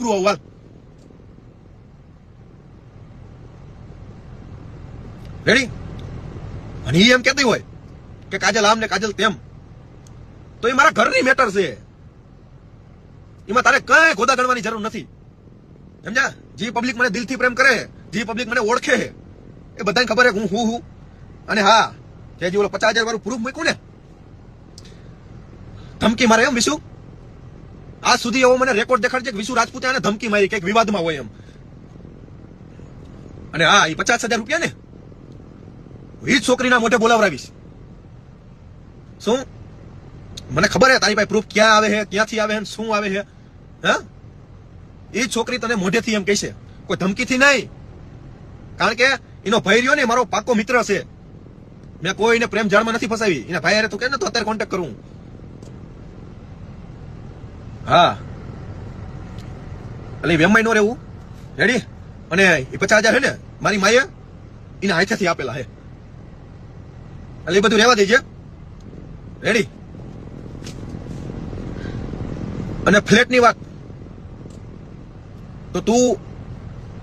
રૂબરૂ આવું. રેડી? અને એ એમ કહેતી હોય કે કાજલ આમ ને કાજલ તેમ, તો એ મારા ઘરની મેટર છે. એમાં તારે કઈ ગોદા ગણવાની જરૂર નથી. સમજ્યા? જે પબ્લિક મને દિલથી પ્રેમ કરે, જે પબ્લિક મને ઓળખે, એ બધાને ખબર છે હું. અને હા, જે ઓલો 50,000 વાળું પ્રૂફ મૂક્યું ને, ધમકી મારે એમ વિશુ, આજ સુધી એવો મને રેકોર્ડ દેખાડશે કે વિશુ રાજપૂતે આને ધમકી મારી કઈક વિવાદમાં હોય એમ. અને હા, એ 50,000 રૂપિયા ને એ જ છોકરીના મોઢે બોલાવરાવીશ. શું? મને ખબર છે તારી પાસે પ્રૂફ ક્યાં આવે છે, ક્યાંથી આવે છે, શું આવે છે. હા, એ છોકરી તને મોઢેથી એમ કહેશે, કોઈ ધમકીથી નહીં. કારણ કે એનો ભાઈ રહ્યો ને મારો પાકો મિત્ર છે. મેં કોઈને પ્રેમ જાળમાં નથી ફસાવી. એના ભાઈ હારે તું કે ને તો અત્યારે કોન્ટેક્ટ કરું. હા, એટલે વેમાઈ નો રહેવું. રેડી? અને એ 50,000 છે ને મારી માએ એના હાથેથી આપેલા છે. એટલે એ બધું રહેવા દેજે. રેડી? અને ફ્લેટની વાત તો તું